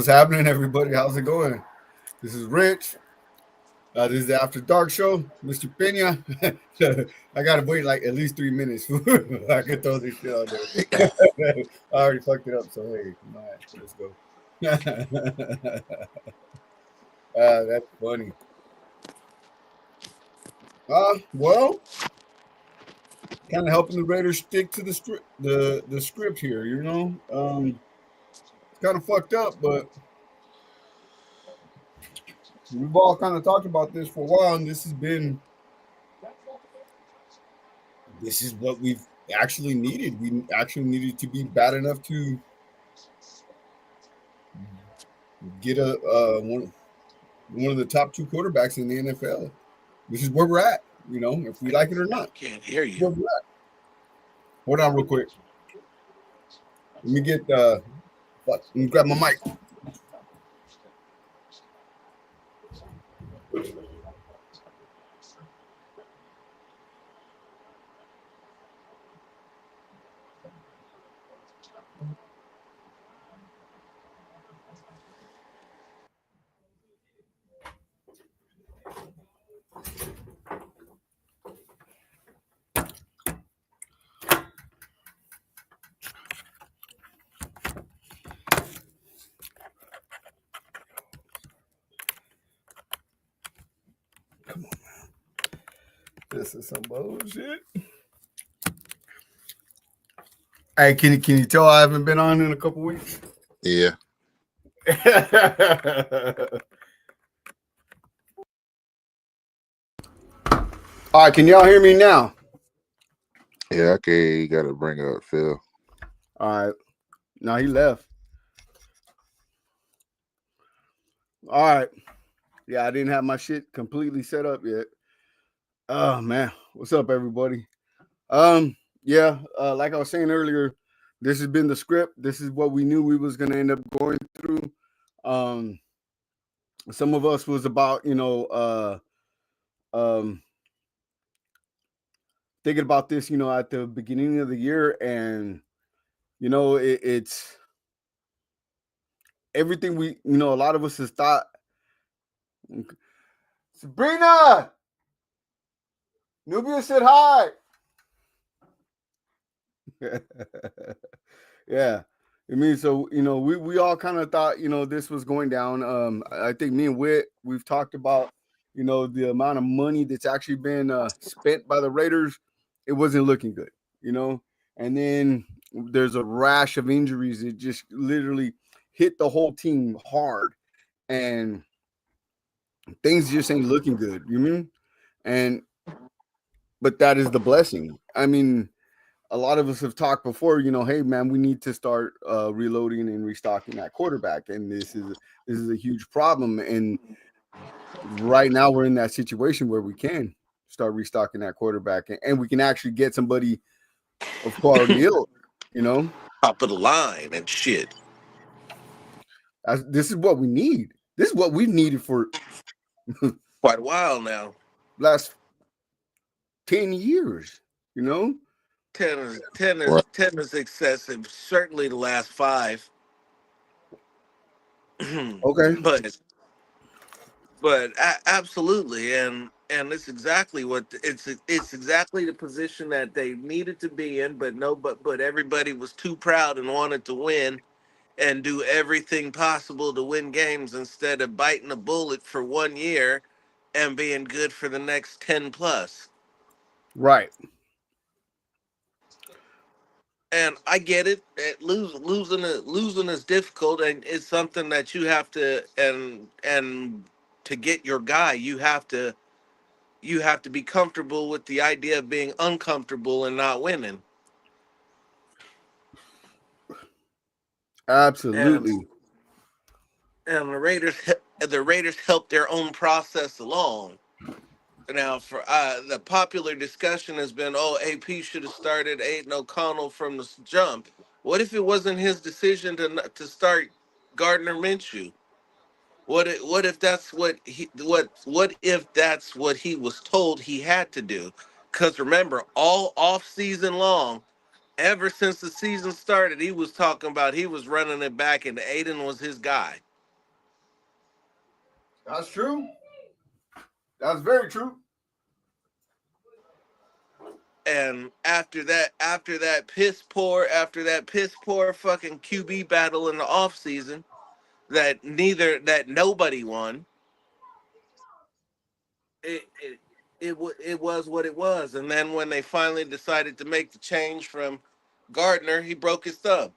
What's happening, everybody? How's it going? This is Rich. This is the After Dark Show. Mr. Pena. I gotta wait like at least 3 minutes before I can throw this shit out there. I already fucked it up, so hey, man, let's go. That's funny. Well, kind of helping the Raiders stick to the script, the script here. It's kind of fucked up, but we've all kind of talked about this for a while, and this is what we've actually needed. We actually needed to be bad enough to get one of the top two quarterbacks in the NFL. This is where we're at. If we like it or not. Can't hear Where you. we're at. Hold on, real quick. Let me get let me grab my mic. Come on, man. This is some bullshit. Hey, can you tell I haven't been on in a couple weeks? Yeah. All right, can y'all hear me now? Yeah, okay, you gotta bring up Phil. All right. No, he left. All right. Yeah, I didn't have my shit completely set up yet. Oh man, what's up, everybody? Yeah, like I was saying earlier, this has been the script. This is what we knew we was gonna end up going through. Um, some of us was about, thinking about this, at the beginning of the year, and it's everything we, a lot of us has thought. Sabrina, Nubia said hi. Yeah. I mean, so we all kind of thought this was going down. I think me and Whit, we've talked about the amount of money that's actually been spent by the Raiders. It wasn't looking good, and then there's a rash of injuries. It just literally hit the whole team hard, and things just ain't looking good. You mean? And but that is the blessing. I mean, a lot of us have talked before, hey man, we need to start reloading and restocking that quarterback, and this is a huge problem. And right now we're in that situation where we can start restocking that quarterback, and we can actually get somebody of quality ilk, Top of the line and shit. This is what we need. This is what we've needed for Quite a while now. last 10 years, 10 is 10 is Right. 10 is excessive. Certainly the last 5. Okay. but absolutely, and it's exactly what it's exactly the position that they needed to be in, but everybody was too proud and wanted to win and do everything possible to win games instead of biting a bullet for 1 year and being good for the next 10 plus. Right. And I get it. Losing is difficult, and it's something that you have to, and to get your guy, you have to be comfortable with the idea of being uncomfortable and not winning. And Absolutely. and the Raiders helped their own process along. Now, for the popular discussion has been, oh, AP should have started Aiden O'Connell from the jump. What if it wasn't his decision to start Gardner Minshew? What if that's what if that's what he was told he had to do? Because remember, all off season long, ever since the season started, he was talking about he was running it back, and Aiden was his guy. That's true. That's very true. And after that piss poor fucking QB battle in the offseason that nobody won, it was what it was. And then when they finally decided to make the change from Gardner, he broke his thumb.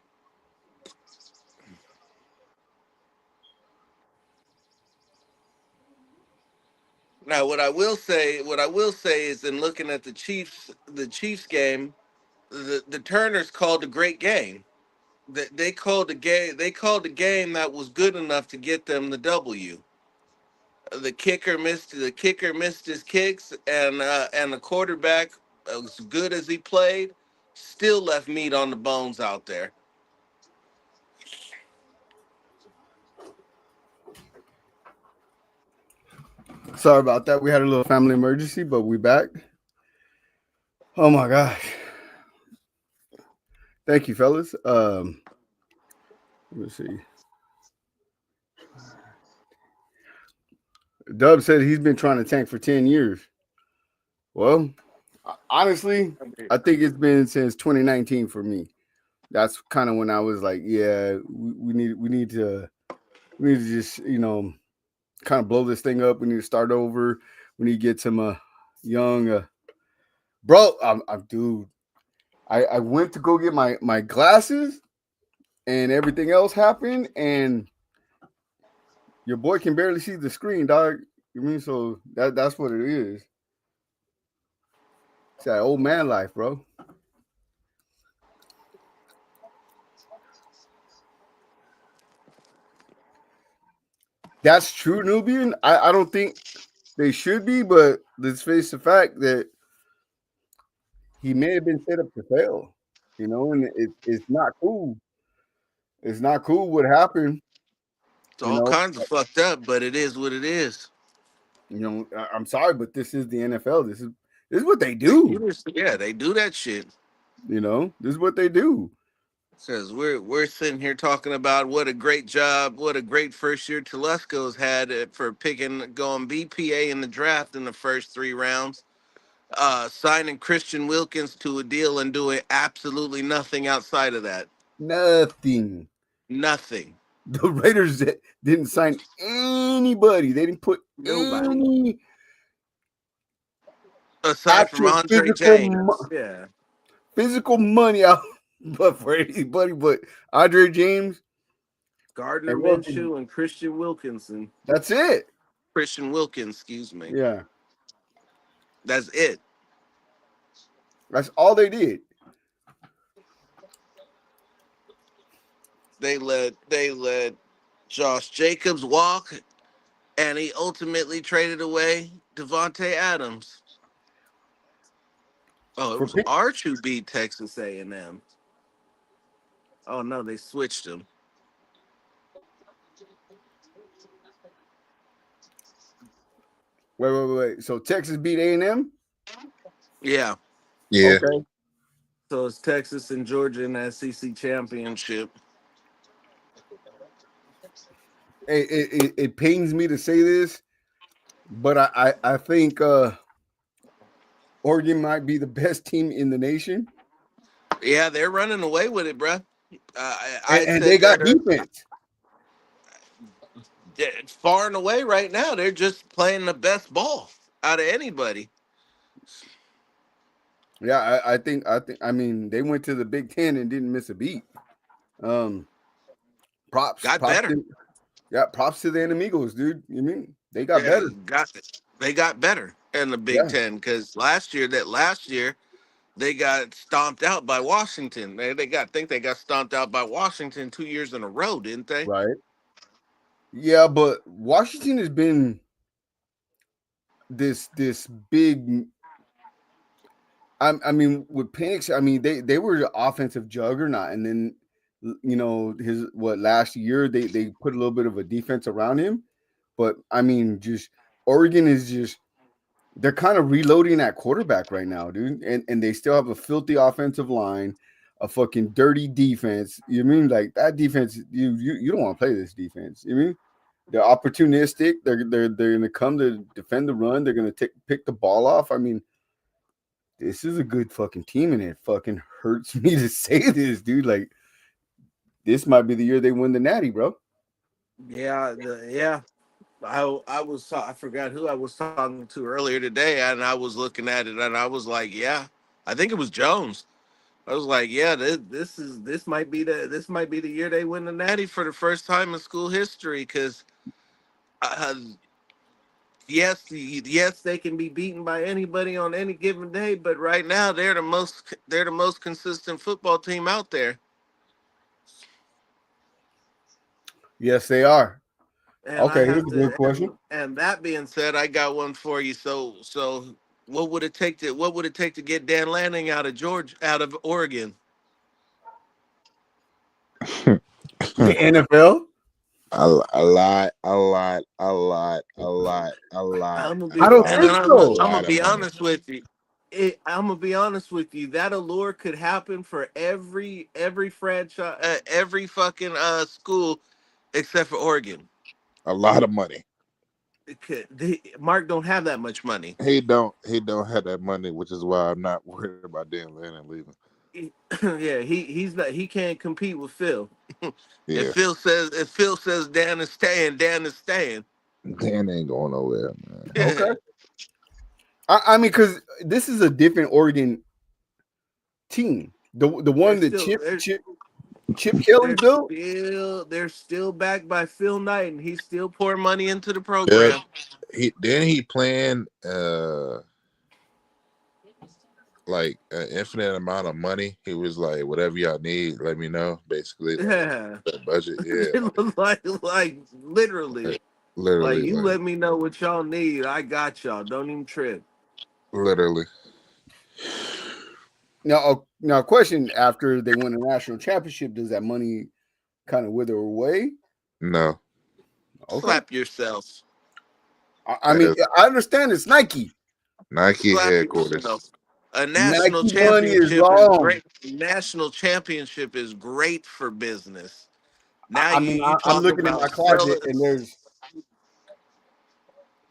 Now, what I will say is, in looking at the Chiefs game, the Turners called a great game. They called a game. They called a game that was good enough to get them the W. The kicker missed his kicks, and the quarterback, as good as he played, still left meat on the bones out there. Sorry about that. We had a little family emergency, but we back. Oh my gosh. Thank you, fellas. Let me see. Dub said he's been trying to tank for 10 years. Well, honestly, I think it's been since 2019 for me. That's kind of when I was like, yeah, we need to just, kind of blow this thing up. We need to start over. We need to get some young bro. Dude, I went to go get my glasses and everything else happened, and your boy can barely see the screen, dog. You mean, so that's what it is. It's that old man life, bro. That's true, Nubian. I don't think they should be, but let's face the fact that he may have been set up to fail, and it's not cool. It's not cool what happened. It's all kinds of fucked up, but it is what it is. I'm sorry, but this is the NFL. This is what they do. Yeah, they do that shit. This is what they do. Because we're sitting here talking about what a great job, what a great first year Telesco's had for going BPA in the draft in the first 3 rounds, signing Christian Wilkins to a deal and doing absolutely nothing outside of that. Nothing. The Raiders didn't sign anybody. They didn't put nobody aside from Andre James. Physical money out, but for anybody but Andre James, Gardner Minshew, and Christian Wilkinson. That's it. Christian Wilkins, excuse me. Yeah, that's it. That's all they did. They let Josh Jacobs walk, and he ultimately traded away Devontae Adams. Oh, it was Arch who beat Texas A&M. Oh no, they switched him. Wait. So Texas beat A&M? Yeah. Yeah. Okay. So it's Texas and Georgia in the SEC championship. It pains me to say this, but I think Oregon might be the best team in the nation. Yeah, they're running away with it, bro. And they got defense. Far and away right now, they're just playing the best ball out of anybody. Yeah, I think I mean they went to the Big Ten and didn't miss a beat. Props. Better. Props to the Enemigos, dude. You mean they got better? They got better in the Big Ten because last year they got stomped out by Washington. I think they got stomped out by Washington 2 years in a row, didn't they? Right. Yeah, but Washington has been this big. I mean, with Penix, I mean they were the offensive juggernaut, and then last year they put a little bit of a defense around him, but I mean just Oregon is just they're kind of reloading that quarterback right now, dude, and they still have a filthy offensive line, a fucking dirty defense. You mean like that defense? You don't want to play this defense. You mean They're opportunistic. They're going to come to defend the run. They're going to pick the ball off. I mean, this is a good fucking team, and it fucking hurts me to say this, dude. Like, this might be the year they win the Natty, bro. Yeah, I forgot who I was talking to earlier today, and I was looking at it, and I was like, yeah, I think it was Jones. I was like, yeah, this might be the year they win the Natty for the first time in school history. Because yes, they can be beaten by anybody on any given day, but right now they're the most consistent football team out there. Yes, they are. And okay, here's a good question. And that being said, I got one for you. So what would it take to get Dan Lanning out of Oregon? The NFL? A lot. I don't think so. I'm gonna be honest with you. I'm gonna be honest with you. That allure could happen for every franchise, every fucking school, except for Oregon. A lot of money. Mark don't have that much money. He don't have that money, which is why I'm not worried about Dan Lanning leaving. Yeah, he's not. He can't compete with Phil. Yeah. If Phil says Dan is staying, Dan is staying. Dan ain't going nowhere, man. Yeah. Okay. I mean, because this is a different Oregon team. The one that Chip Kelly built. They're still backed by Phil Knight, and he's still pouring money into the program. He playing like an infinite amount of money. He was like, whatever y'all need, let me know. Basically, Yeah. That budget. Yeah. like literally. Literally. Like, you let me know what y'all need. I got y'all. Don't even trip. Literally. Now, question: after they win a national championship, does that money kind of wither away? No. Okay. Slap yourself. I mean, I understand it's Nike. Nike Slap headquarters. yourself. A national Nike money is championship long. is great. National championship is great for business. Now I'm looking at my closet and there's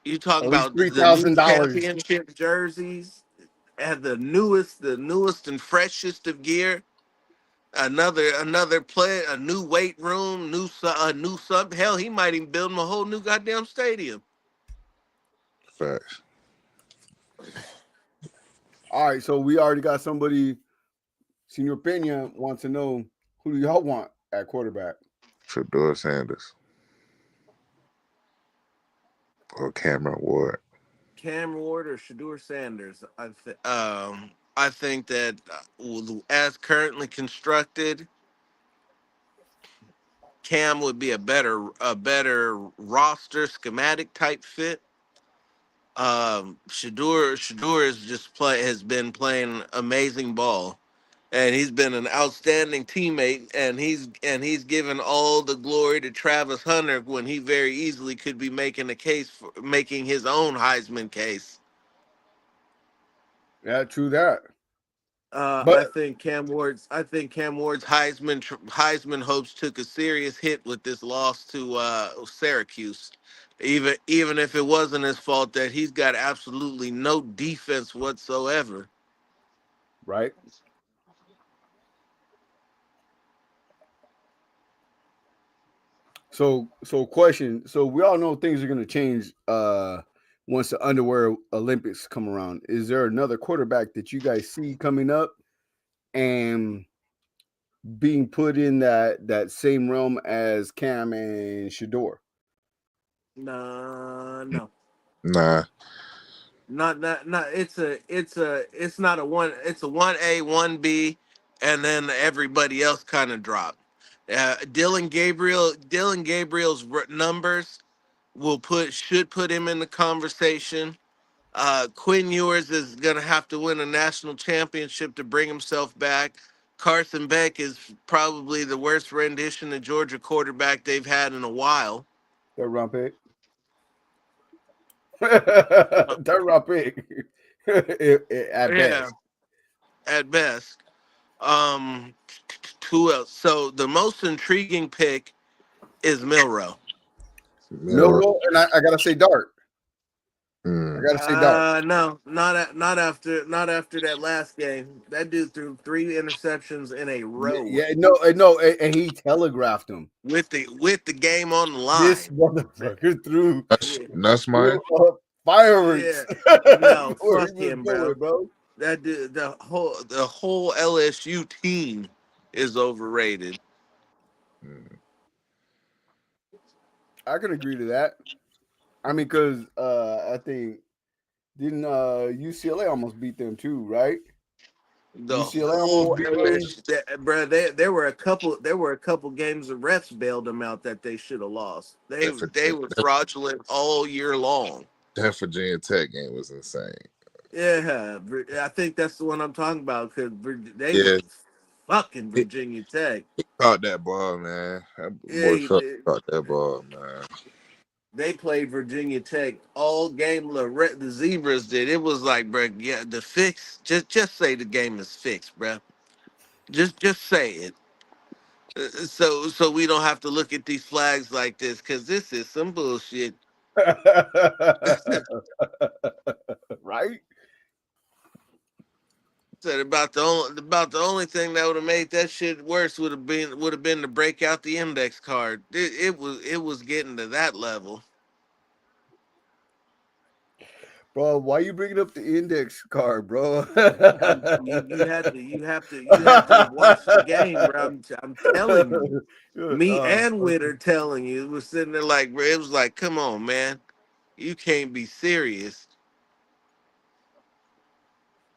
you talk about $3,000 championship jerseys and the newest and freshest of gear. Another play, a new weight room, new sub. Hell, he might even build him a whole new goddamn stadium. Facts. All right, so we already got somebody. Senior Pena wants to know, who do y'all want at quarterback? Shedeur Sanders or Cameron Ward. Cameron Ward or Shedeur Sanders? I think that as currently constructed, Cam would be a better roster schematic type fit. Shedeur has been playing amazing ball, and he's been an outstanding teammate, and he's given all the glory to Travis Hunter when he very easily could be making his own Heisman case. Yeah, true that. I think Cam Ward's Heisman hopes took a serious hit with this loss to Syracuse. Even if it wasn't his fault, that he's got absolutely no defense whatsoever. Right. So question. So we all know things are going to change once the underwear Olympics come around. Is there another quarterback that you guys see coming up and being put in that same realm as Cam and Shedeur? No. Nah. Not. It's not a one. It's a 1A, 1B, and then everybody else kind of dropped. Dylan Gabriel's numbers should put him in the conversation. Quinn Ewers is gonna have to win a national championship to bring himself back. Carson Beck is probably the worst rendition of Georgia quarterback they've had in a while. Third round pick. Third round pick. At best. At best. Who else? So the most intriguing pick is Milroe. Millwall, and I gotta say Dart. I gotta say Dart. No, not after that last game. That dude threw 3 interceptions in a row. Yeah, no, and he telegraphed them with the game on the this line. motherfucker threw Nussmeyer. fireworks. Yeah. No, Where fuck he was him, going, bro. That dude, the whole LSU team is overrated. I can agree to that. I mean, because I think didn't UCLA almost beat them too, right? The UCLA whole almost beat them. LSU, bro. There were a couple games the refs bailed them out that they should have lost. They were fraudulent all year long. That Virginia Tech game was insane. Yeah, I think that's the one I'm talking about because they Yeah. were fucking Virginia Tech. He caught that ball, man. That boy caught that ball, man. They played Virginia Tech all game. The Zebras did. It was like, bro, yeah, the fix. Just say the game is fixed, bro. Just say it. So we don't have to look at these flags like this because this is some bullshit. Right? Said about the only thing that would have made that shit worse would have been to break out the index card. It was getting to that level. Bro, why you bringing up the index card, bro? You have to watch the game, bro. I'm telling you. Me and Witt are telling you. It was sitting there like, bro, it was like, come on, man. You can't be serious.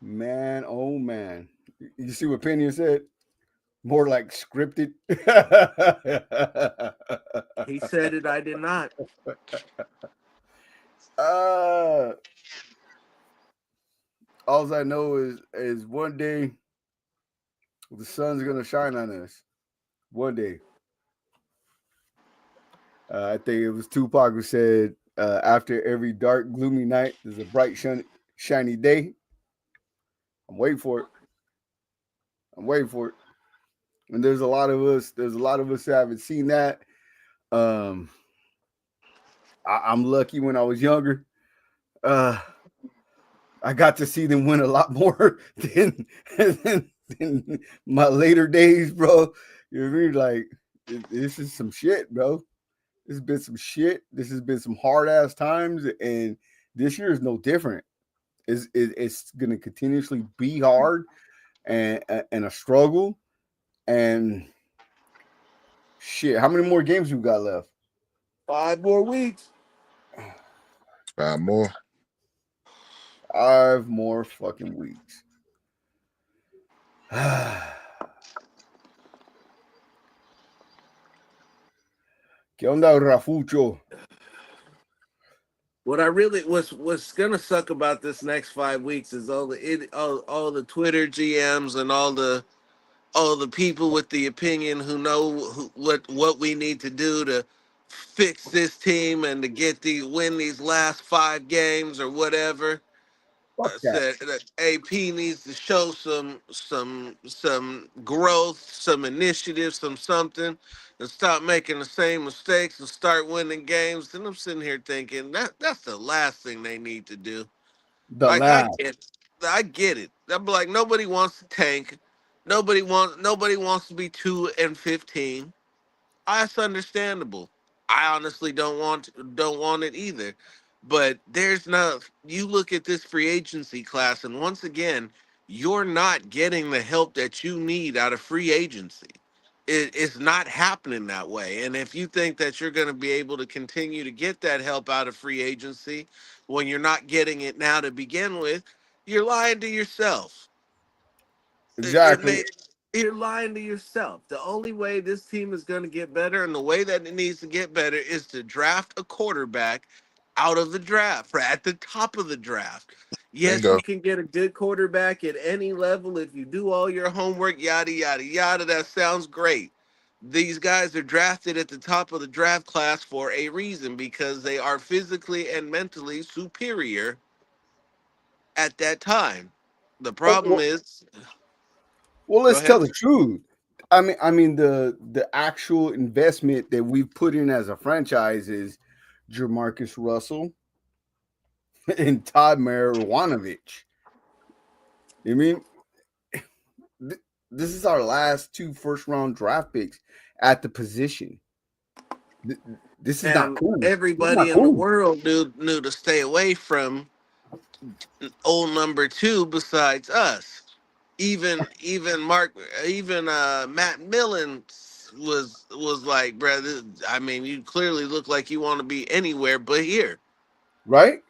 Man, oh man. You see what Pena said? More like scripted. He said it, I did not. All I know is one day the sun's gonna shine on us. One day. I think it was Tupac who said, after every dark, gloomy night, there's a bright, shiny day. I'm waiting for it. And there's a lot of us that haven't seen that. I'm lucky when I was younger. I got to see them win a lot more than my later days, bro. You know what I mean? Like, this is some shit, bro. This has been some shit. This has been some hard ass times, and this year is no different. It's going to continuously be hard and a struggle. And shit, how many more games you got left? 5 more weeks. 5 more. 5 more fucking weeks. ¿Qué onda, Rafucho? What I really what's gonna suck about this next 5 weeks is all the Twitter GMs and all the people with the opinion who know what we need to do to fix this team and to win these last 5 games or whatever. Said that AP needs to show some growth, some initiative, something, and stop making the same mistakes and start winning games. And I'm sitting here thinking that's the last thing they need to do. I get it. I'm like, nobody wants to tank. Nobody wants to be 2-15. That's understandable. I honestly don't want it either. But there's not. You look at this free agency class, and once again, you're not getting the help that you need out of free agency. It's not happening that way. And if you think that you're going to be able to continue to get that help out of free agency when you're not getting it now to begin with, you're lying to yourself. Exactly. You're lying to yourself. The only way this team is going to get better and the way that it needs to get better is to draft a quarterback out of the draft, at the top of the draft. Yes, you can get a good quarterback at any level if you do all your homework, yada, yada, yada. That sounds great. These guys are drafted at the top of the draft class for a reason, because they are physically and mentally superior at that time. The problem is... Well, let's tell the truth. I mean the actual investment that we've put in as a franchise is Jamarcus Russell, and Todd Marijuanovic. I mean, this is our last 2 first-round draft picks at the position. This is not And cool. everybody in the world knew to stay away from old number 2 besides us. Even Matt Millen was like, brother. I mean, you clearly look like you want to be anywhere but here, right?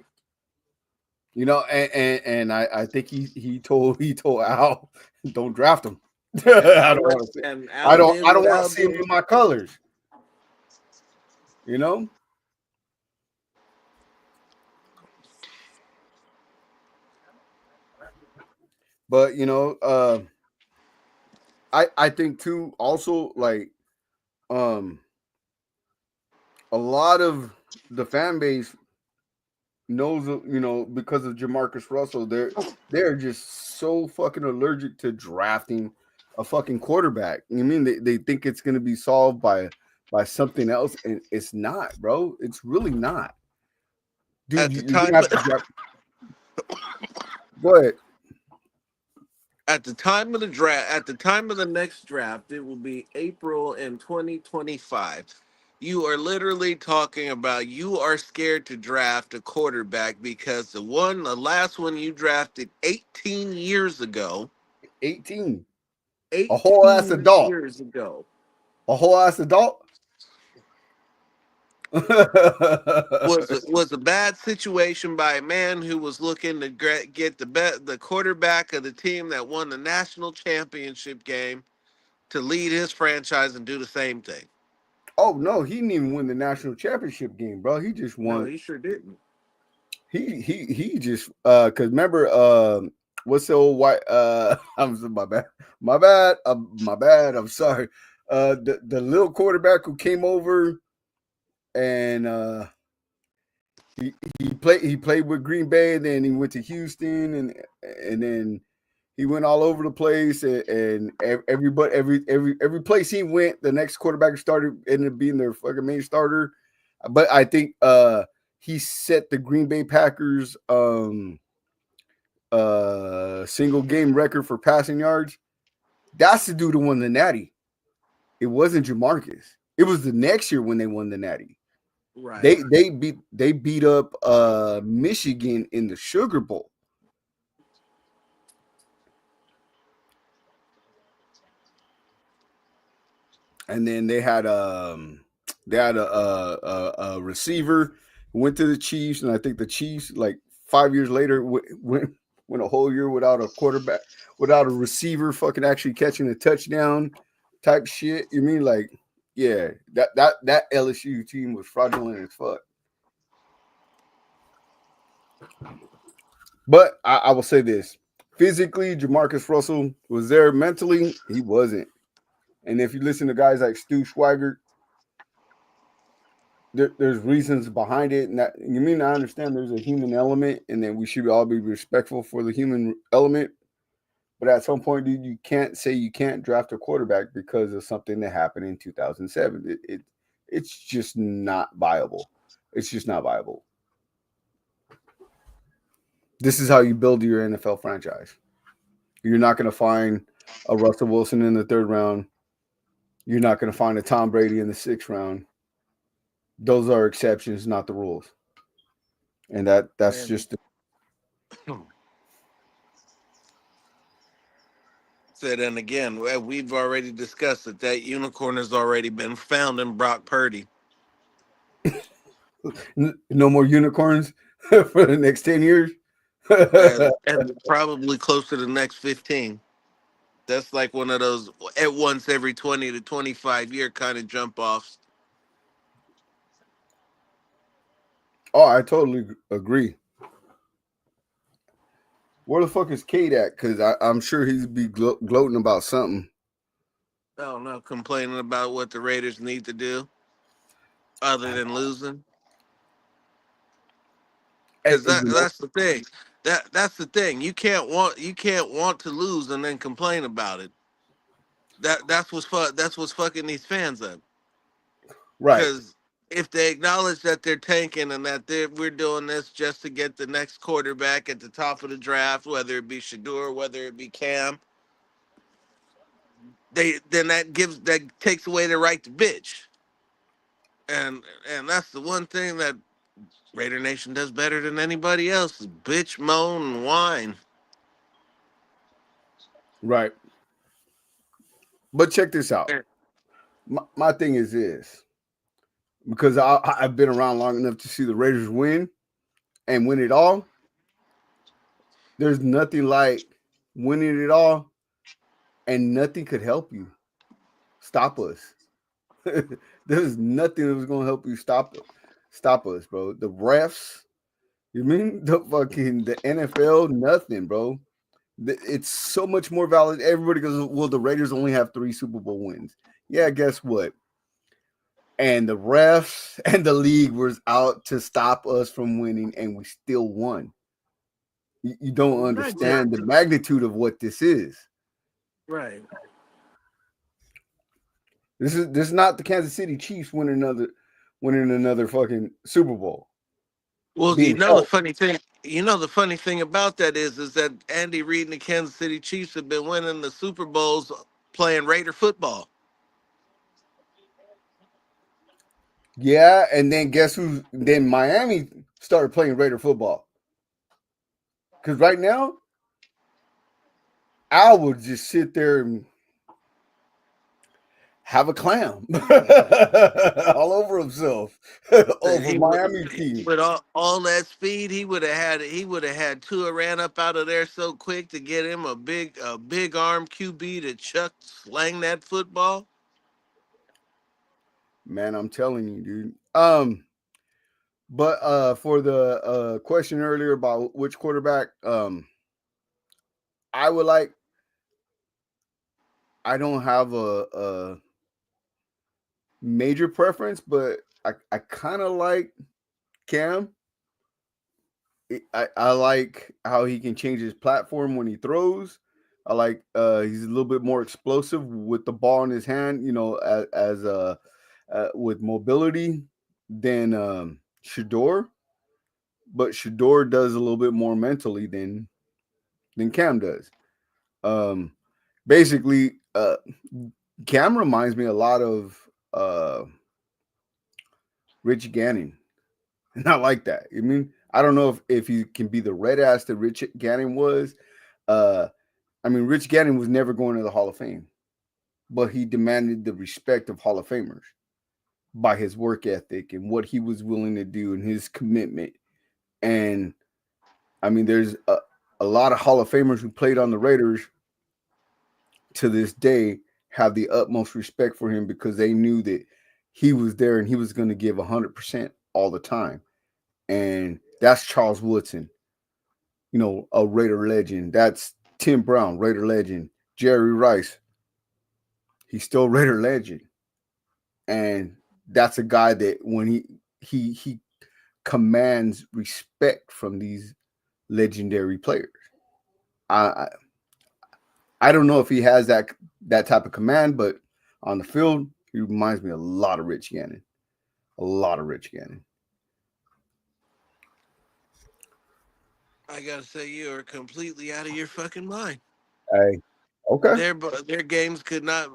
You know, and I think he told Al, don't draft him. I don't want to see. And I Al don't did what want Al to see him did. in my colors. You know. But you know, I think too. Also, like, a lot of the fan base knows, you know, because of Jamarcus Russell, they're just so fucking allergic to drafting a fucking quarterback. You mean they think it's gonna be solved by something else, and it's not, bro. It's really not, dude. At the You're gonna time, have to draft. Go ahead. at the time of the draft, at the time of the next draft, it will be April in 2025. You are literally talking about you are scared to draft a quarterback because the last one you drafted 18 years ago, 18, a whole ass 18 adult, years ago, a whole ass adult. was a bad situation by a man who was looking to get the quarterback of the team that won the national championship game to lead his franchise and do the same thing. Oh no, he didn't even win the national championship game, bro. He just No, won. he sure didn't. He just because remember what's the old white I'm so- my bad, I'm sorry, the little quarterback who came over and he played with Green Bay, and then he went to Houston, and then he went all over the place, and everybody every place he went, the next quarterback started ended up being their fucking main starter. But I think he set the Green Bay Packers single game record for passing yards. That's the dude who won the Natty. It wasn't Jamarcus. It was the next year when they won the Natty. Right. They beat up Michigan in the Sugar Bowl. And then they had a receiver who went to the Chiefs, and I think the Chiefs, like 5 years later, went a whole year without a quarterback, without a receiver, fucking actually catching a touchdown, type shit. You mean like, yeah, that LSU team was fraudulent as fuck. But I will say this: physically, Jamarcus Russell was there. Mentally, he wasn't. And if you listen to guys like Stu Schweigert, there's reasons behind it. And that, you mean I understand there's a human element, and then we should all be respectful for the human element. But at some point, dude, you can't say you can't draft a quarterback because of something that happened in 2007. It's just not viable. It's just not viable. This is how you build your NFL franchise. You're not going to find a Russell Wilson in the 3rd round. You're not going to find a Tom Brady in the 6th round. Those are exceptions, not the rules. And that's just. Said, and again, we've already discussed it. That unicorn has already been found in Brock Purdy. No more unicorns for the next 10 years. And probably close to the next 15. That's like one of those at once every 20 to 25 year kind of jump offs. Oh, I totally agree. Where the fuck is Kate at? Because I'm sure he'd be gloating about something. I don't know, complaining about what the Raiders need to do other than losing. Because that's the thing. That's the thing. You can't want to lose and then complain about it. That's what's fucking these fans up. Right. Because if they acknowledge that they're tanking and that we're doing this just to get the next quarterback at the top of the draft, whether it be Shador, whether it be Cam, then that takes away their right to bitch. And that's the one thing that Raider Nation does better than anybody else is bitch, moan, and whine. Right. But check this out. My thing is this, because I've been around long enough to see the Raiders win and win it all. There's nothing like winning it all, and nothing could help you stop us. There's nothing that was going to help you stop us, bro. The refs, you mean the NFL, nothing, bro. It's so much more valid. Everybody goes, well, the Raiders only have 3 Super Bowl wins. Yeah, guess what? And the refs and the league was out to stop us from winning, and we still won. You don't understand the magnitude of what this is. Right. This is not the Kansas City Chiefs winning another fucking Super Bowl. Well, the funny thing about that is that Andy Reid and the Kansas City Chiefs have been winning the Super Bowls playing Raider football. Yeah, and then guess who? Then Miami started playing Raider football. Because right now, Al would just sit there and have a clam all over himself over Miami team. With all that speed, he would have had Tua ran up out of there so quick to get him a big arm QB to slang that football. Man, I'm telling you, dude. But for the question earlier about which quarterback, I would like. I don't have a major preference, but I kind of like Cam. I like how he can change his platform when he throws. I like he's a little bit more explosive with the ball in his hand, as with mobility than Shador. But Shador does a little bit more mentally than Cam does. Basically, Cam reminds me a lot of Rich Gannon. And I like that. I mean, I don't know if he can be the red ass that Rich Gannon was. Rich Gannon was never going to the Hall of Fame, but he demanded the respect of Hall of Famers by his work ethic and what he was willing to do and his commitment. And I mean, there's a lot of Hall of Famers who played on the Raiders to this day have the utmost respect for him because they knew that he was there and he was going to give 100% all the time. And that's Charles Woodson, a Raider legend. That's Tim Brown, Raider legend. Jerry Rice, he's still Raider legend. And that's a guy that when he commands respect from these legendary players. I don't know if he has that type of command, but on the field, he reminds me a lot of Rich Gannon. A lot of Rich Gannon. I gotta say, you are completely out of your fucking mind. Hey, okay. Their games could not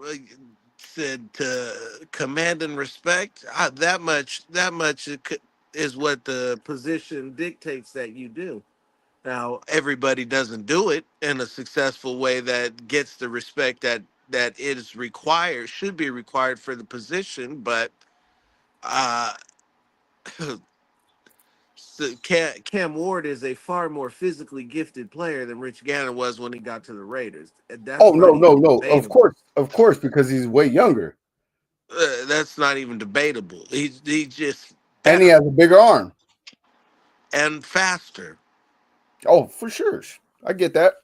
said to command and respect. That much is what the position dictates that you do. Now, everybody doesn't do it in a successful way that gets the respect that is required, should be required for the position, but Cam Ward is a far more physically gifted player than Rich Gannon was when he got to the Raiders. No. Of course, because he's way younger. That's not even debatable. He just better. And he has a bigger arm and faster. Oh, for sure, I get that.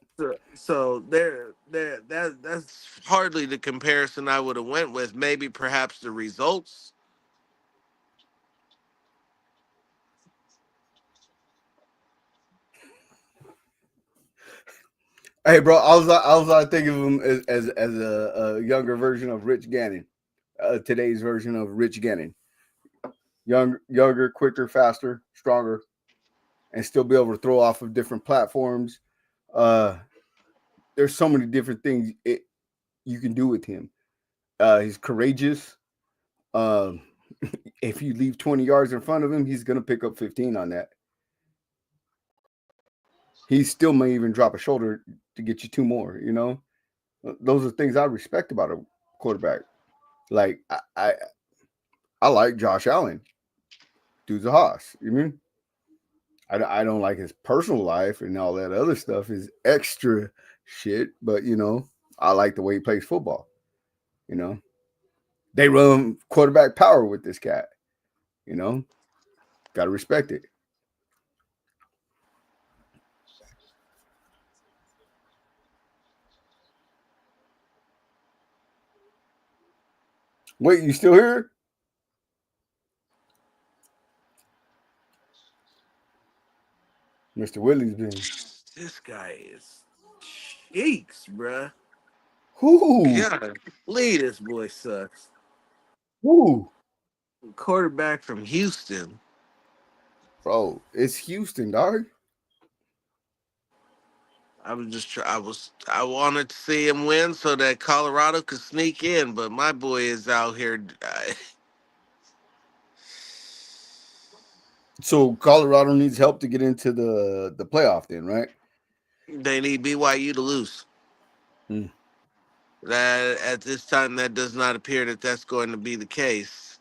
So that's hardly the comparison I would have went with. Maybe perhaps the results. Hey, bro, I was thinking of him as a younger version of Rich Gannon, today's version of Rich Gannon. younger, quicker, faster, stronger, and still be able to throw off of different platforms. Uh, there's so many different things you can do with him. He's courageous. Um, if you leave 20 yards in front of him, he's gonna pick up 15 on that. He still may even drop a shoulder to get you two more. Those are things I respect about a quarterback. Like I like Josh Allen. Dude's a hoss. You mean? I don't like his personal life and all that other stuff is extra shit, but I like the way he plays football. They run quarterback power with this cat. Got to respect it. Wait, you still here? Mr. Willie's been. This guy is cheeks, bruh. Who? Yeah, lead this boy sucks. Who? Quarterback from Houston. Bro, it's Houston, dog. I wanted to see him win so that Colorado could sneak in, but my boy is out here. So Colorado needs help to get into the playoff, then, right? They need BYU to lose. That at this time, that does not appear that that's going to be the case.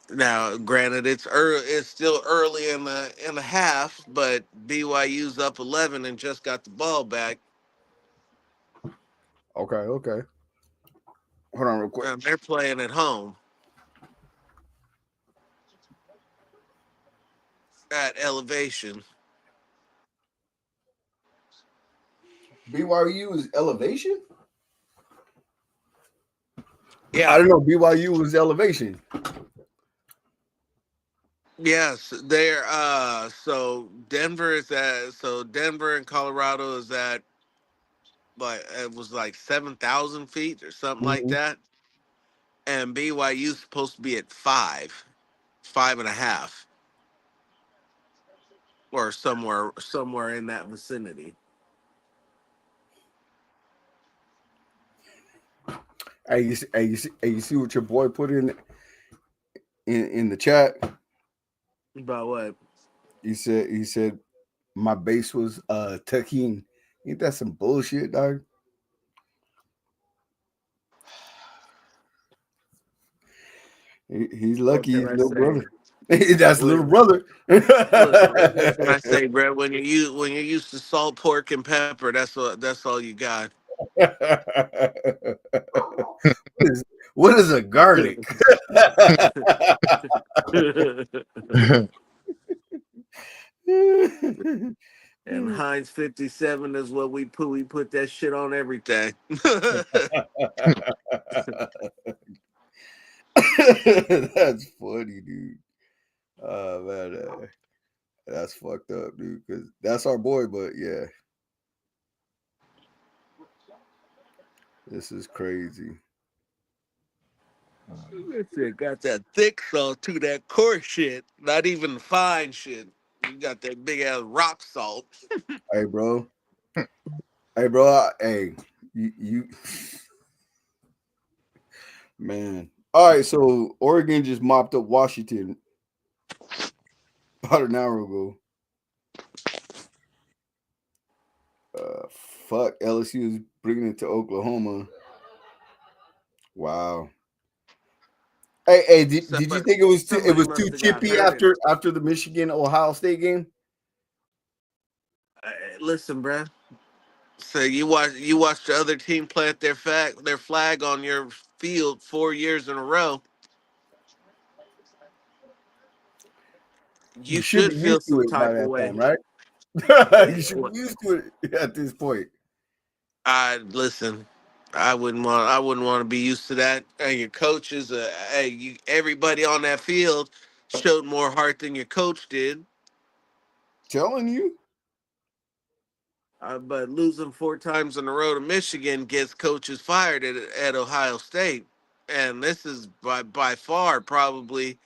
Now, granted, it's early. It's still early in the half, but BYU's up 11 and just got the ball back. Okay. Hold on real quick. And they're playing at home at Elevation. BYU is Elevation? Yeah. I don't know. BYU was Elevation. Yes, they're so Denver and Colorado is at like it was like 7,000 feet or something like that. And BYU's supposed to be at 5.5. Or somewhere in that vicinity. Hey, you see what your boy put in the chat? About what? He said my base was Takeem. Ain't that some bullshit, dog? He's lucky he's little brother. That's little brother. Look, what can I say, bro? When you're used to salt, pork, and pepper, that's all you got. What is a garlic? And Heinz 57 is what we put. We put that shit on everything. That's funny, dude. Man, that's fucked up, dude. Because that's our boy, but yeah, this is crazy. It got that thick salt to that coarse shit. Not even fine shit. You got that big ass rock salt. Hey, bro. Hey, you man. All right, so Oregon just mopped up Washington about an hour ago. Fuck, LSU is bringing it to Oklahoma. Wow. Hey, did you think it was too chippy after the Michigan Ohio State game? Listen, bruh. So you watch the other team plant their flag on your field 4 years in a row. You should feel some type of way, time, right? You should be used to it at this point. Listen. I wouldn't want to be used to that. And your coaches, everybody on that field showed more heart than your coach did. Telling you. But losing 4 times in a row to Michigan gets coaches fired at Ohio State. and this is by far probably,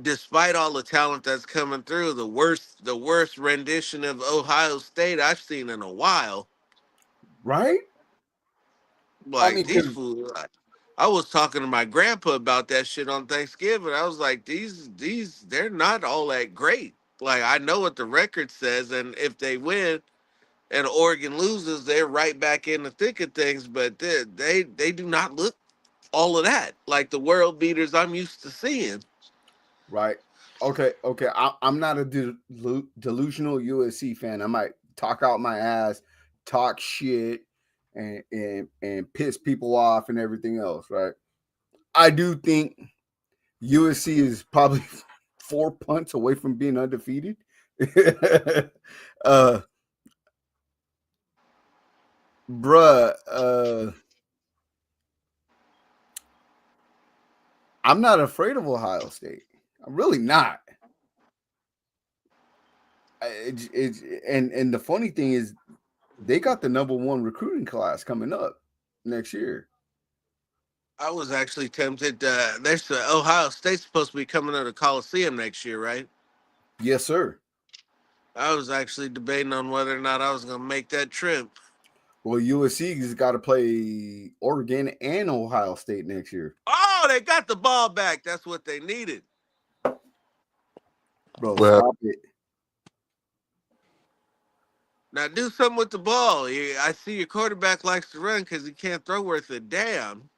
despite all the talent that's coming through, the worst rendition of Ohio State I've seen in a while. right? I Like mean, these because fools. I was talking to my grandpa about that shit on Thanksgiving. I was like, these they're not all that great. Like I know what the record says, and if they win and Oregon loses, they're right back in the thick of things. But they do not look all of that like the world beaters I'm used to seeing. right. Okay. I'm not a delusional USC fan. I might talk out my ass, talk shit, and piss people off and everything else. Right. I do think USC is probably 4 punts away from being undefeated. uh, bruh, I'm not afraid of Ohio State. I'm really not. It's and the funny thing is, they got the number one recruiting class coming up next year. I was actually tempted. There's Ohio State's supposed to be coming to the Coliseum next year, right? Yes, sir. I was actually debating on whether or not I was going to make that trip. Well, USC has got to play Oregon and Ohio State next year. Oh, they got the ball back. That's what they needed. Bro, Well, stop it. Now do something with the ball. I see your quarterback likes to run because he can't throw worth a damn.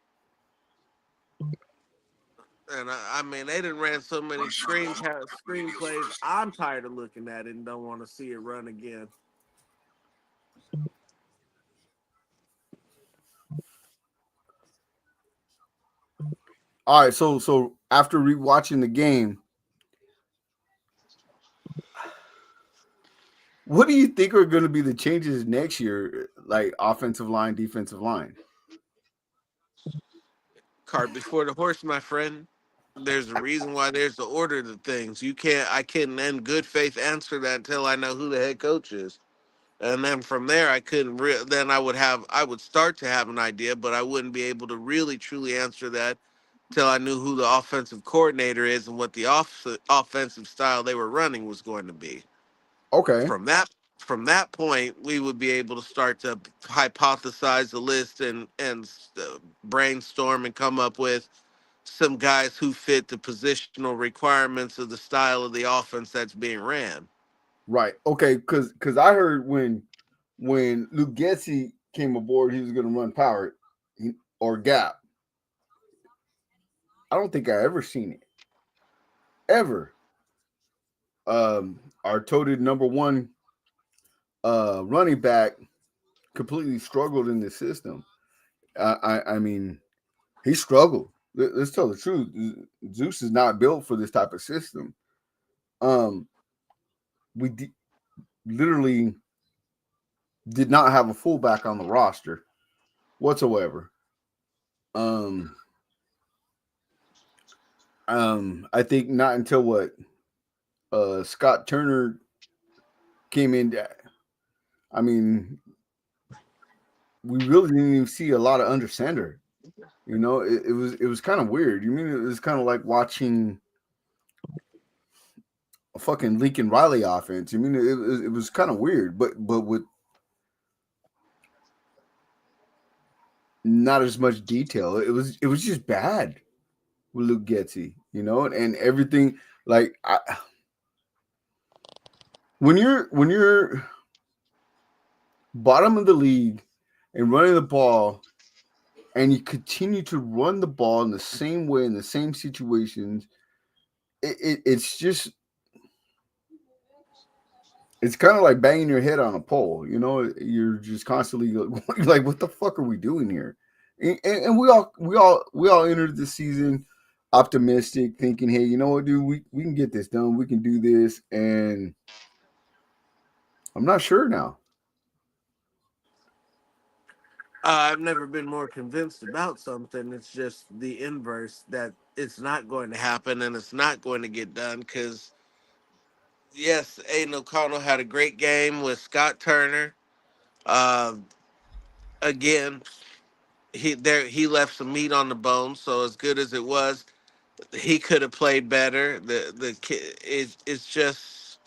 And I mean, they done ran so many screenplays. I'm tired of looking at it and don't want to see it run again. All right, so after rewatching the game, what do you think are going to be the changes next year, like offensive line, defensive line? Cart before the horse, my friend. There's a reason why there's the order to things. I can't in good faith answer that until I know who the head coach is. And then from there, I couldn't. Then I would start to have an idea, but I wouldn't be able to really truly answer that till I knew who the offensive coordinator is and what the offensive style they were running was going to be. Okay, From that point, we would be able to start to hypothesize the list and brainstorm and come up with some guys who fit the positional requirements of the style of the offense that's being ran. right. Okay, because I heard when Luke Getsy came aboard, he was going to run power or gap. I don't think I ever seen it ever. Our toted number one running back completely struggled in the system. I mean, he struggled. Let's tell the truth. Zeus is not built for this type of system. Um, we literally did not have a fullback on the roster whatsoever. Um, I think not until what Scott Turner came in. I mean, we really didn't even see a lot of under center. You know, it was kind of weird. You mean it was kind of like watching a fucking Lincoln Riley offense. I mean, it was kind of weird, but with not as much detail. It was just bad with Luke Getsy, you know, and everything. Like when you're bottom of the league and running the ball, and you continue to run the ball in the same way in the same situations, it's just it's kind of like banging your head on a pole. You know, you're just constantly like, what the fuck are we doing here? And we all entered the season optimistic, thinking, hey, you know what, dude, we can get this done. We can do this. And I'm not sure now. I've never been more convinced about something. It's just the inverse that it's not going to happen and it's not going to get done because, yes, Aiden O'Connell had a great game with Scott Turner. Uh, again, he left some meat on the bone. So as good as it was, he could have played better. The kid it's just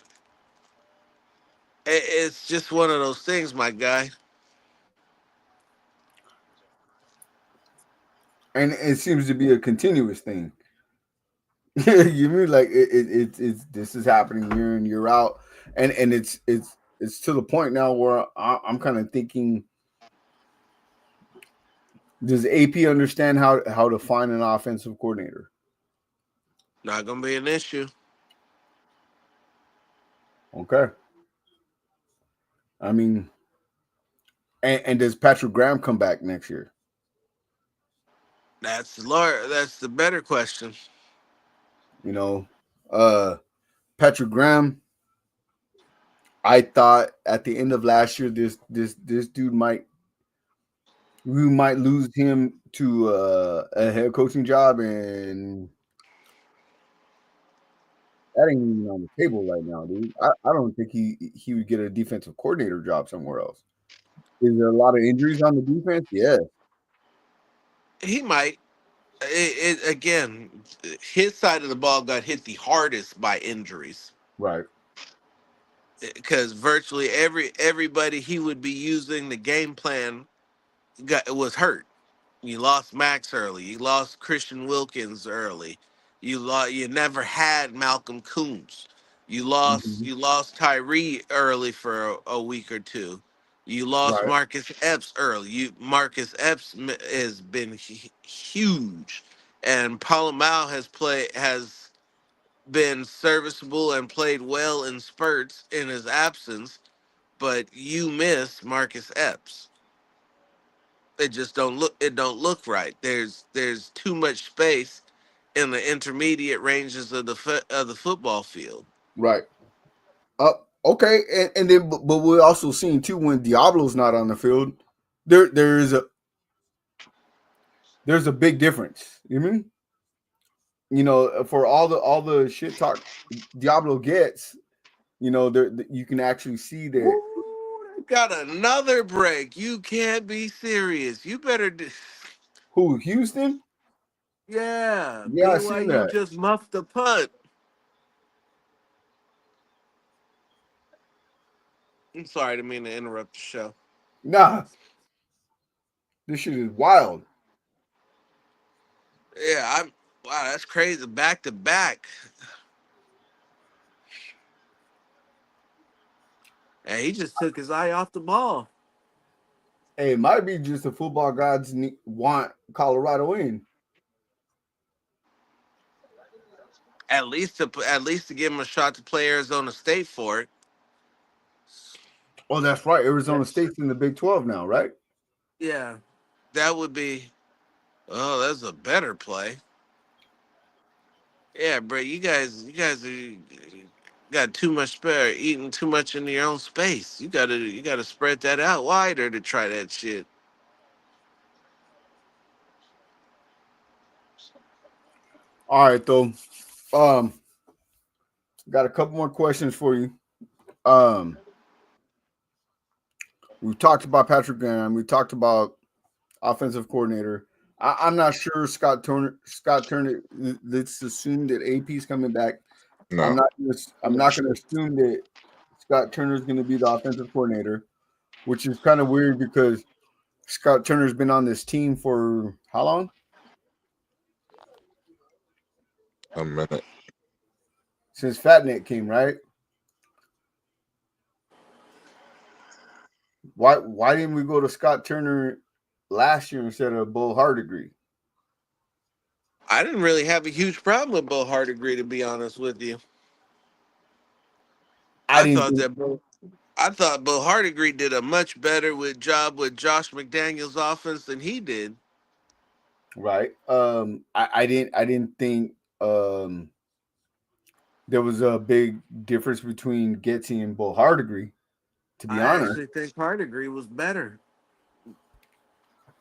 it's just one of those things, my guy. And it seems to be a continuous thing. You mean like it's this is happening year in year out, and it's to the point now where I'm kind of thinking, does AP understand how to find an offensive coordinator? Not gonna be an issue. Okay, I mean, and does Patrick Graham come back next year? That's the better question. You know, uh, Patrick Graham. I thought at the end of last year, this dude we might lose him to a head coaching job, and that ain't even on the table right now, dude. I don't think he would get a defensive coordinator job somewhere else. Is there a lot of injuries on the defense? Yeah, He might. Again, his side of the ball got hit the hardest by injuries right. because virtually everybody he would be using the game plan was hurt. You lost Max early. You lost Christian Wilkins early. You never had Malcolm Coombs. Mhm. You lost Tyree early for a week or two. You lost Right, Marcus Epps early. Marcus Epps has been huge, and Palomau has been serviceable and played well in spurts in his absence. But you miss Marcus Epps. It don't look right. There's too much space in the intermediate ranges of of the football field. right. Okay, and then but we're also seeing too when Diablo's not on the field, there's a big difference. You mean? For all the shit talk Diablo gets, you can actually see that. Woo, got another break. You can't be serious. You better Who, Houston? yeah, Yeah, I seen BYU that. just muffed the punt. I'm sorry, I didn't mean to interrupt the show. Nah, this shit is wild. Yeah, I'm wow, that's crazy. Back to back. And he just took his eye off the ball. Hey, it might be just the football gods want Colorado in. At least to give him a shot to play Arizona State for it. Oh, that's right. Arizona State's in the Big 12 now, right? Yeah, that would be. Oh, that's a better play. Yeah, bro, you guys got too much spare, eating too much into your own space. You gotta spread that out wider to try that shit. All right, though. Um, got a couple more questions for you. Um, we talked about Patrick Graham. We talked about offensive coordinator. I'm not sure Scott Turner. Scott Turner. Let's assume that AP's coming back. I'm No, not. I'm not going to assume that Scott Turner is going to be the offensive coordinator, which is kind of weird because Scott Turner's been on this team for how long? a minute. Since Fatnet came, right? Why didn't we go to Scott Turner last year instead of Bull Hardigree? I didn't really have a huge problem with Bo Hardigree, to be honest with you. I I didn't thought think that I thought Bo Hardigree did a much better job with Josh McDaniels' offense than he did. right. I didn't think there was a big difference between Getty and Bull Hardigree, to be I honest. actually think Hardigree was better.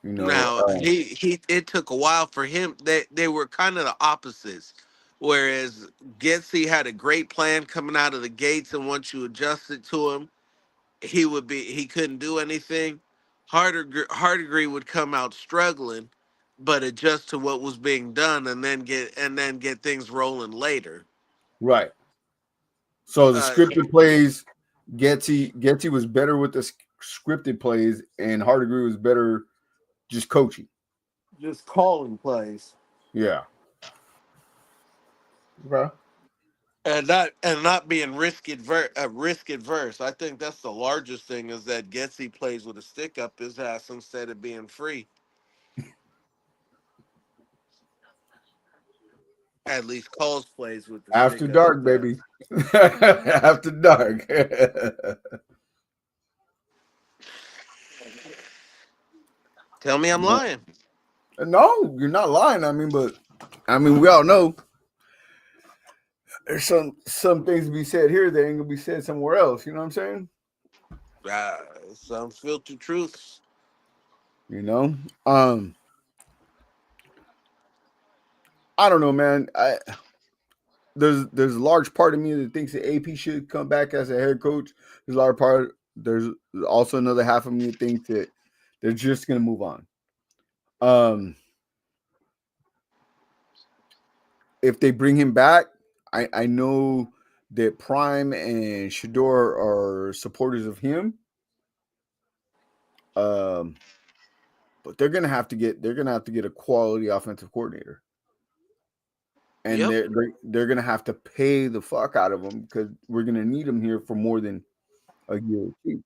You know, Now he it took a while for him. They were kind of the opposites. Whereas Getsy had a great plan coming out of the gates, and once you adjusted to him, he couldn't do anything. Hardigree would come out struggling, but adjust to what was being done, and then get things rolling later. Right. So the Uh, scripted plays, Getty was better with the scripted plays, and Hardigree was better just coaching. just calling plays. Yeah. Okay. And not being risk adverse. I think that's the largest thing is that Getsy plays with a stick up his ass instead of being free. At least calls plays with the After stick up dark, his ass. baby. After dark. Tell me I'm lying. No, you're not lying. But we all know there's some things to be said here that ain't gonna be said somewhere else. You know what I'm saying? Some filtered truths. You know, I don't know, man. There's a large part of me that thinks that AP should come back as a head coach. There's a large part. There's also another half of me that thinks that they're just gonna move on. If they bring him back, I know that Prime and Shador are supporters of him. But they're gonna have to get a quality offensive coordinator, and Yep. they're gonna have to pay the fuck out of him because we're gonna need him here for more than a year or two.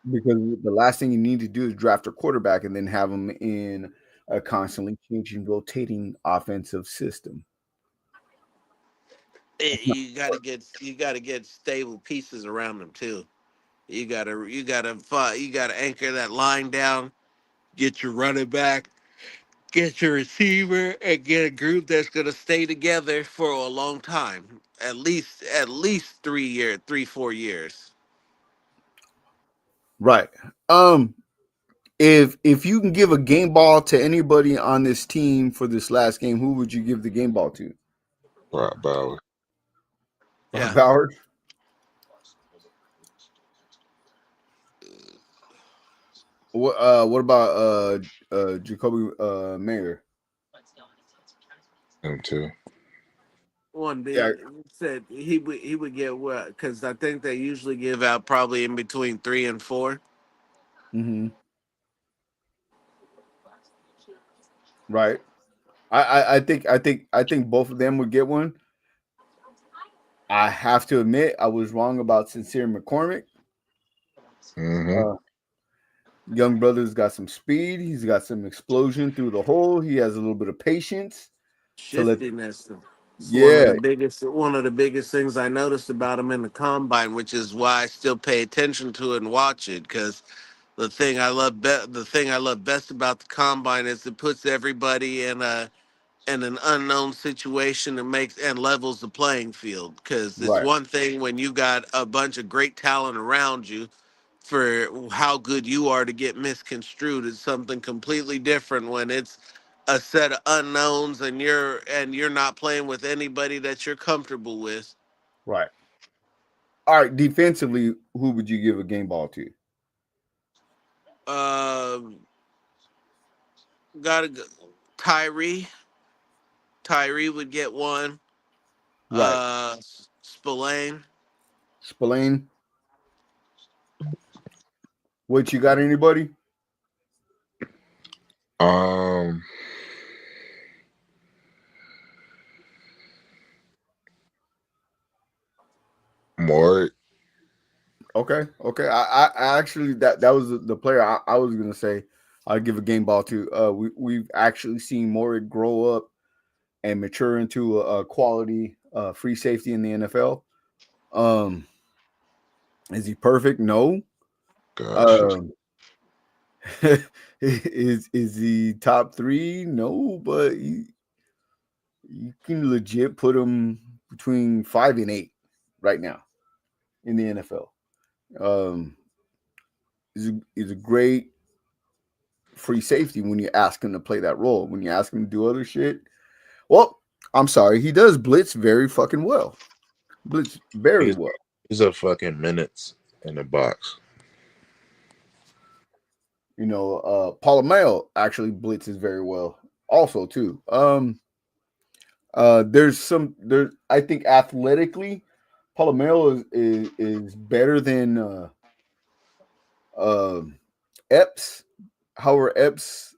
Because the last thing you need to do is draft a quarterback and then have him in a constantly changing, rotating offensive system. You gotta get stable pieces around them too. You gotta anchor that line down. Get your running back. Get your receiver and get a group that's gonna stay together for a long time. At least 3 years, 3-4 years. Right. If you can give a game ball to anybody on this team for this last game, who would you give the game ball to? Rock Bauer. Yeah. Bowers. What about Jacoby Mayer? Him too. One Yeah. big said he would get what? Because I think they usually give out probably in between 3 and 4. Mm-hmm. Right. I think both of them would get one. I have to admit I was wrong about Sincere McCormick. Mm-hmm. Young brother's got some speed. He's got some explosion through the hole. He has a little bit of patience to let. Shiftiness. It's Yeah. one of the biggest things I noticed about him in the combine, which is why I still pay attention to it and watch it. Because the thing I love best about the combine is it puts everybody in an unknown situation and levels the playing field. Because it's Right. one thing when you got a bunch of great talent around you for how good you are to get misconstrued. It's something completely different when it's a set of unknowns and you're not playing with anybody that you're comfortable with. Right. All right. Defensively, who would you give a game ball to? Um, gotta go. Tyree. Tyree would get one. Right. Spillane. Spillane. What you got? Anybody? Um, More. Okay. I actually that was the player I was gonna say I'd give a game ball to. We've actually seen Morrig grow up and mature into a quality free safety in the NFL. Is he perfect? No. Gosh. Is he top 3? No, but you can legit put him between 5 and 8 right now in the NFL. He's a great free safety when you ask him to play that role. When you ask him to do other shit, well, I'm sorry, he does blitz very fucking well. Blitz very He's well. he's a fucking minutes in the box. Palomeo actually blitzes very well, also too. I think athletically, Palomeo is better than Epps. However, Epps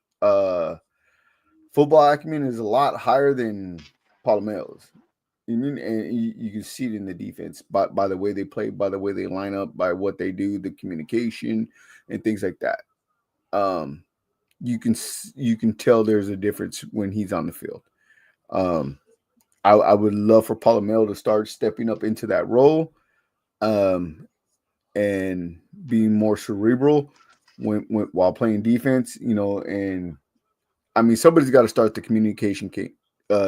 football acumen is a lot higher than Palomeo's. You mean, and you can see it in the defense by the way they play, by the way they line up, by what they do, the communication, and things like that. You can tell there's a difference when he's on the field. I would love for Palomeo to start stepping up into that role, and being more cerebral while playing defense. And I mean, somebody's got to start the communication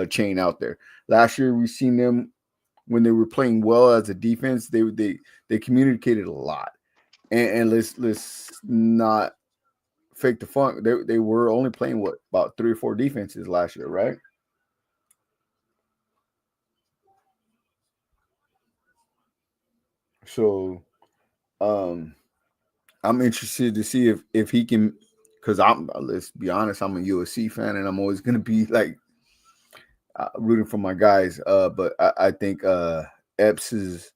chain out there. Last year, we seen them when they were playing well as a defense. They communicated a lot, and let's not fake the funk. They were only playing about 3 or 4 defenses last year, right? So, I'm interested to see if he can, because let's be honest, I'm a USC fan, and I'm always going to be like rooting for my guys. But I think Epps is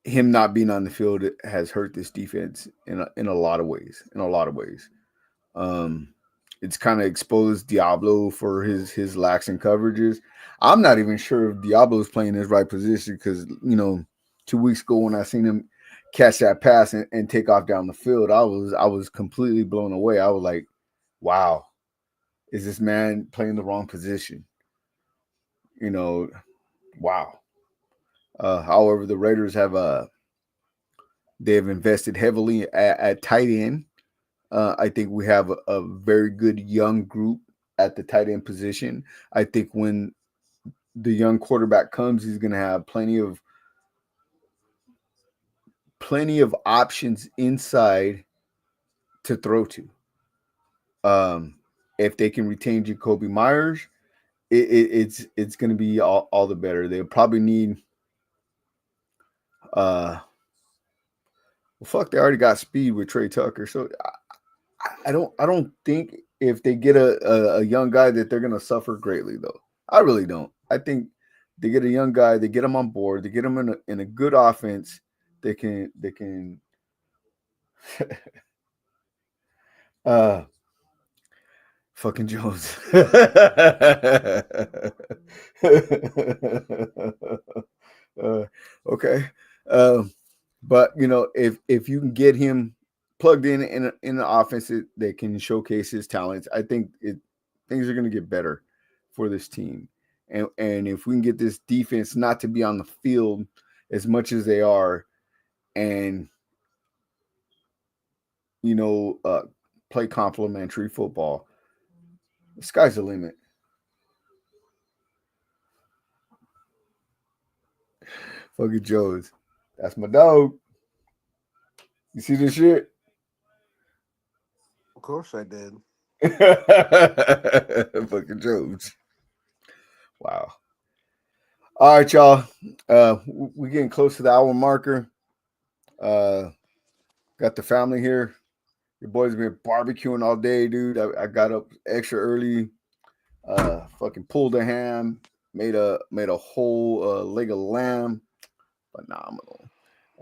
him not being on the field has hurt this defense in a lot of ways. It's kind of exposed Diablo for his lacks in coverages. I'm not even sure if Diablo's playing his right position because 2 weeks ago when I seen him catch that pass and take off down the field, I was completely blown away. I was like, wow, is this man playing the wrong position? Wow. However, the Raiders have invested heavily at tight end. I think we have a very good young group at the tight end position. I think when the young quarterback comes, he's going to have plenty of options inside to throw to. If they can retain Jacoby Myers, it's going to be all the better. They'll probably need they already got speed with Trey Tucker. So I don't think if they get a young guy that they're going to suffer greatly, though. I really don't. I think they get a young guy, they get him on board, they get him in a good offense. They can fucking Jones. Okay. But if you can get him plugged in an offense that can showcase his talents, I think things are going to get better for this team. And if we can get this defense not to be on the field as much as they are, and play complementary football, the sky's the limit. Fucking Jones. That's my dog. You see this shit? Of course I did. Fucking Jones. Wow. All right, y'all. We're getting close to the hour marker. Got the family here. Your boy's been barbecuing all day, dude. I got up extra early. Fucking pulled a ham. Made a whole leg of lamb. Phenomenal.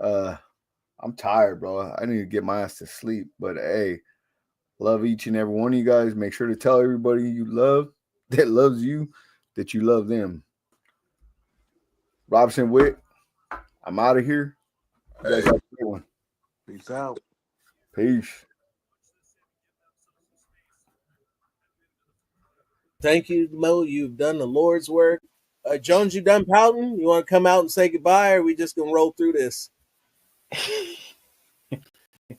I'm tired, bro. I need to get my ass to sleep. But hey, love each and every one of you guys. Make sure to tell everybody you love that loves you that you love them. Robson Witt, I'm out of here. You guys have a good one. Peace out. Peace. Thank you, Mo. You've done the Lord's work. Jones, you done pouting? You want to come out and say goodbye, or are we just going to roll through this?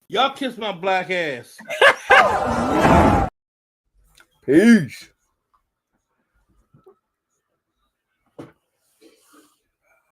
Y'all kiss my black ass. Peace.